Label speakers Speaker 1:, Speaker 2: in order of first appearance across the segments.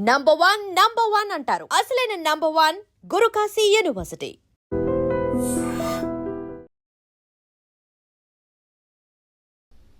Speaker 1: Number one అంటారు. అసలైన number one Guru Kashi university.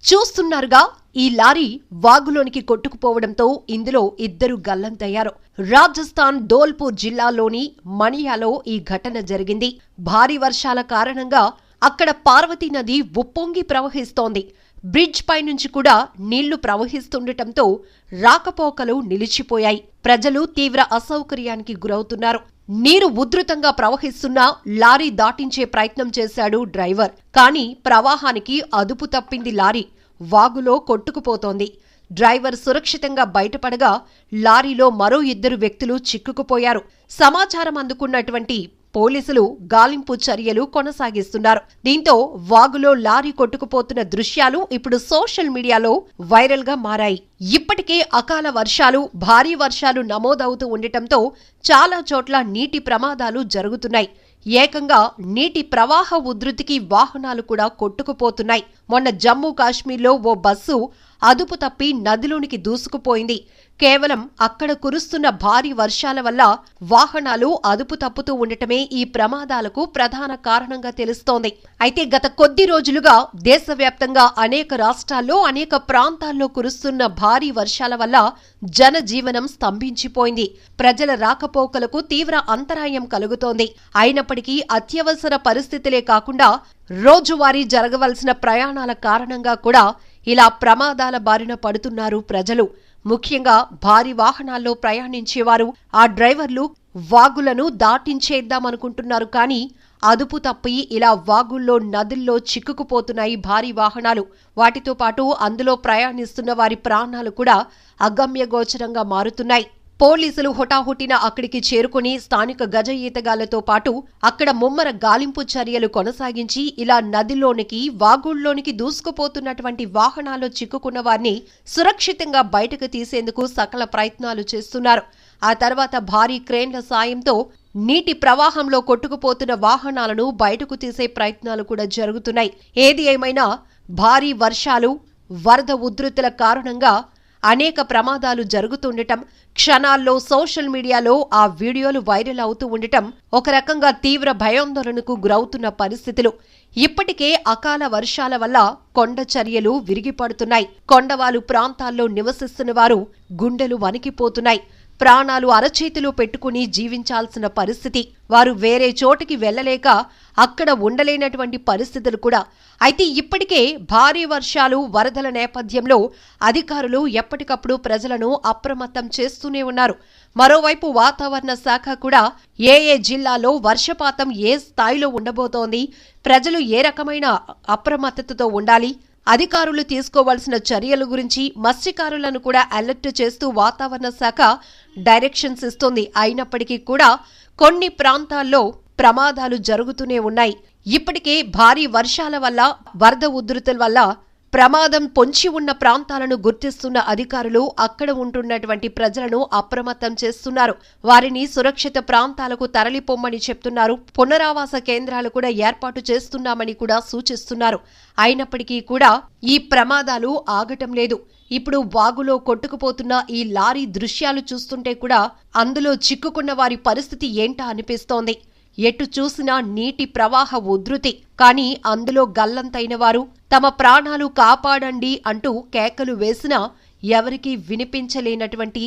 Speaker 2: చూస్తున్నారుగా, ఈ లారీ వాగులోనికి కొట్టుకుపోవడంతో ఇందులో ఇద్దరు గల్లంతయ్యారు. రాజస్థాన్ ధోల్పూర్ జిల్లాలోని మణియాలో ఈ ఘటన జరిగింది. భారీ వర్షాల కారణంగా అక్కడ పార్వతీ నది ఉప్పొంగి ప్రవహిస్తోంది. బ్రిడ్జ్ పై నుంచి కూడా నీళ్లు ప్రవహిస్తుండటంతో రాకపోకలు నిలిచిపోయాయి. ప్రజలు తీవ్ర అసౌకర్యానికి గురవుతున్నారు. నీరు ఉధృతంగా ప్రవహిస్తున్నా లారీ దాటించే ప్రయత్నం చేశాడు డ్రైవర్. కానీ ప్రవాహానికి అదుపు తప్పింది లారీ. వాగులో కొట్టుకుపోతోంది. డ్రైవర్ సురక్షితంగా బయటపడగా లారీలో మరో ఇద్దరు వ్యక్తులు చిక్కుకుపోయారు. సమాచారం అందుకున్నటువంటి పోలీసులు గాలింపు చర్యలు కొనసాగిస్తున్నారు. దీంతో వాగులో లారీ కొట్టుకుపోతున్న దృశ్యాలు ఇప్పుడు సోషల్ మీడియాలో వైరల్ గా మారాయి. ఇప్పటికే అకాల వర్షాలు, భారీ వర్షాలు నమోదవుతూ ఉండటంతో చాలా చోట్ల నీటి ప్రమాదాలు జరుగుతున్నాయి. ఏకంగా నీటి ప్రవాహ ఉధృతికి వాహనాలు కూడా కొట్టుకుపోతున్నాయి. మొన్న జమ్మూ కాశ్మీర్లో ఓ బస్సు అదుపు తప్పి నదిలోనికి దూసుకుపోయింది. కేవలం అక్కడ కురుస్తున్న భారీ వర్షాల వల్ల వాహనాలు అదుపు తప్పుతూ ఉండటమే ఈ ప్రమాదాలకు ప్రధాన కారణంగా తెలుస్తోంది. అయితే గత కొద్ది రోజులుగా దేశవ్యాప్తంగా అనేక రాష్ట్రాల్లో, అనేక ప్రాంతాల్లో కురుస్తున్న భారీ వర్షాల వల్ల జనజీవనం స్తంభించిపోయింది. ప్రజల రాకపోకలకు తీవ్ర అంతరాయం కలుగుతోంది. అయినప్పటికీ అత్యవసర పరిస్థితులే కాకుండా రోజువారీ జరగవలసిన ప్రయాణాల కారణంగా కూడా ఇలా ప్రమాదాల బారిన పడుతున్నారు ప్రజలు. ముఖ్యంగా భారీ వాహనాల్లో ప్రయాణించేవారు, ఆ డ్రైవర్లు వాగులను దాటించేద్దామనుకుంటున్నారు. కానీ అదుపు తప్పి ఇలా వాగుల్లో, నదుల్లో చిక్కుకుపోతున్నాయి భారీ వాహనాలు. వాటితో పాటు అందులో ప్రయాణిస్తున్న వారి ప్రాణాలు కూడా అగమ్యగోచరంగా మారుతున్నాయి. పోలీసులు హుటాహుటిన అక్కడికి చేరుకుని స్థానిక గజ ఈతగాళ్లతో పాటు అక్కడ ముమ్మర గాలింపు చర్యలు కొనసాగించి ఇలా నదిలోనికి, వాగుల్లోనికి దూసుకుపోతున్నటువంటి వాహనాల్లో చిక్కుకున్న వారిని సురక్షితంగా బయటకు తీసేందుకు సకల ప్రయత్నాలు చేస్తున్నారు. ఆ తర్వాత భారీ క్రేన్ల సాయంతో నీటి ప్రవాహంలో కొట్టుకుపోతున్న వాహనాలను బయటకు తీసే ప్రయత్నాలు కూడా జరుగుతున్నాయి. ఏది ఏమైనా భారీ వర్షాలు, వరద ఉధృతుల కారణంగా అనేక ప్రమాదాలు జరుగుతుండటం, క్షణాల్లో సోషల్ మీడియాలో ఆ వీడియోలు వైరల్ అవుతూ ఉండటం ఒక రకంగా తీవ్ర భయాందోళనకు గురవుతున్న పరిస్థితులు. ఇప్పటికే అకాల వర్షాల వల్ల కొండ చర్యలు విరిగిపడుతున్నాయి. కొండవాలు ప్రాంతాల్లో నివసిస్తున్న వారు గుండెలు వణికిపోతున్నాయి. ప్రాణాలు అరచేతిలో పెట్టుకుని జీవించాల్సిన పరిస్థితి. వారు వేరే చోటికి వెళ్లలేక అక్కడ ఉండలేనటువంటి పరిస్థితులు కూడా. అయితే ఇప్పటికే భారీ వర్షాలు, వరదల నేపథ్యంలో అధికారులు ఎప్పటికప్పుడు ప్రజలను అప్రమత్తం చేస్తూనే ఉన్నారు. మరోవైపు వాతావరణ శాఖ కూడా ఏ జిల్లాలో వర్షపాతం ఏ స్థాయిలో ఉండబోతోంది, ప్రజలు ఏ రకమైన అప్రమత్తతతో ఉండాలి, అధికారులు తీసుకోవాల్సిన చర్యల గురించి మత్స్యకారులను కూడా అలర్ట్ చేస్తూ వాతావరణ శాఖ డైరెక్షన్స్ ఇస్తోంది. అయినప్పటికీ కూడా కొన్ని ప్రాంతాల్లో ప్రమాదాలు జరుగుతూనే ఉన్నాయి. ఇప్పటికే భారీ వర్షాల వల్ల, వరద ఉధృతుల వల్ల ప్రమాదం పొంచి ఉన్న ప్రాంతాలను గుర్తిస్తున్న అధికారులు అక్కడ ఉంటున్నటువంటి ప్రజలను అప్రమత్తం చేస్తున్నారు. వారిని సురక్షిత ప్రాంతాలకు తరలిపోమ్మని చెప్తున్నారు. పునరావాస కేంద్రాలు కూడా ఏర్పాటు చేస్తున్నామని కూడా సూచిస్తున్నారు. అయినప్పటికీ కూడా ఈ ప్రమాదాలు ఆగటం లేదు. ఇప్పుడు వాగులో కొట్టుకుపోతున్న ఈ లారీ దృశ్యాలు చూస్తుంటే కూడా అందులో చిక్కుకున్న వారి పరిస్థితి ఏంటా అనిపిస్తోంది. ఎటు చూసినా నీటి ప్రవాహ ఉధృతి. కానీ అందులో గల్లంతైన వారు తమ ప్రాణాలు కాపాడండి అంటూ కేకలు వేసినా ఎవరికీ వినిపించలేనటువంటి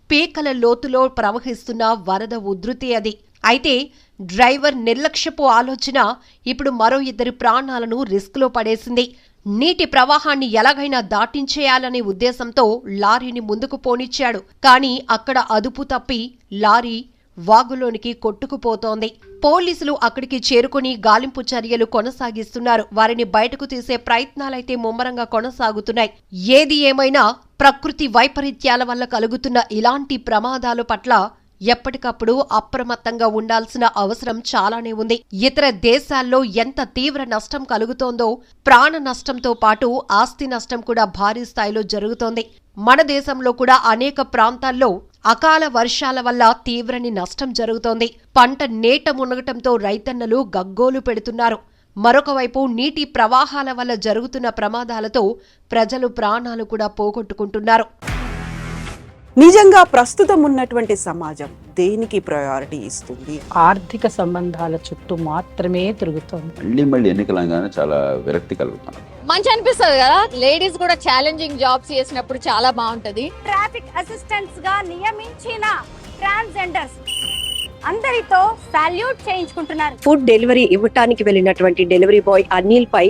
Speaker 2: పీకల లోతులో ప్రవహిస్తున్న వరద ఉధృతి అది. అయితే డ్రైవర్ నిర్లక్ష్యపు ఆలోచన ఇప్పుడు మరో ఇద్దరి ప్రాణాలను రిస్క్లో పడేసింది. నీటి ప్రవాహాన్ని ఎలాగైనా దాటించేయాలనే ఉద్దేశంతో లారీని ముందుకు పోనిచ్చాడు. కానీ అక్కడ అదుపు తప్పి లారీ వాగులోనికి కొట్టుకుపోతోంది. పోలీసులు అక్కడికి చేరుకుని గాలింపు చర్యలు కొనసాగిస్తున్నారు. వారిని బయటకు తీసే ప్రయత్నాలైతే ముమ్మరంగా కొనసాగుతున్నాయి. ఏది ఏమైనా ప్రకృతి వైపరీత్యాల వల్ల కలుగుతున్న ఇలాంటి ప్రమాదాల పట్ల ఎప్పటికప్పుడు అప్రమత్తంగా ఉండాల్సిన అవసరం చాలానే ఉంది. ఇతర దేశాల్లో ఎంత తీవ్ర నష్టం కలుగుతోందో, ప్రాణ నష్టంతో పాటు ఆస్తి నష్టం కూడా భారీ స్థాయిలో జరుగుతోంది. మన దేశంలో కూడా అనేక ప్రాంతాల్లో అకాల వర్షాల వల్ల తీవ్రని నష్టం జరుగుతోంది. పంట నేట మునగటంతో రైతన్నలు గగ్గోలు పెడుతున్నారు. మరొక వైపు నీటి ప్రవాహాల వల్ల జరుగుతున్న ప్రమాదాలతో ప్రజలు ప్రాణాలు కూడా పోగొట్టుకుంటున్నారు.
Speaker 3: నిజంగా ప్రస్తుతం ఉన్నటువంటి సమాజం దేనికి ప్రయారిటీ ఇస్తుంది?
Speaker 4: ఆర్థిక సంబంధాల చుట్టూ మాత్రమే తిరుగుతోంది.
Speaker 5: మళ్ళీ ఎన్నికలంగానే చాలా విరక్తి కలుగుతాం.
Speaker 6: మంచి అనిపిస్తుంది కదా, లేడీస్ కూడా ఛాలెంజింగ్ జాబ్స్ చేసినప్పుడు చాలా బాగుంటది.
Speaker 7: ట్రాఫిక్ అసిస్టెంట్స్ గా నియమించిన ట్రాన్స్జెండర్స్ అందరితో సాల్యూట్ చేయించుకుంటున్నారు.
Speaker 8: ఫుడ్ డెలివరీ ఇవ్వటానికి వెళ్ళినటువంటి డెలివరీ బాయ్ అనిల్ పై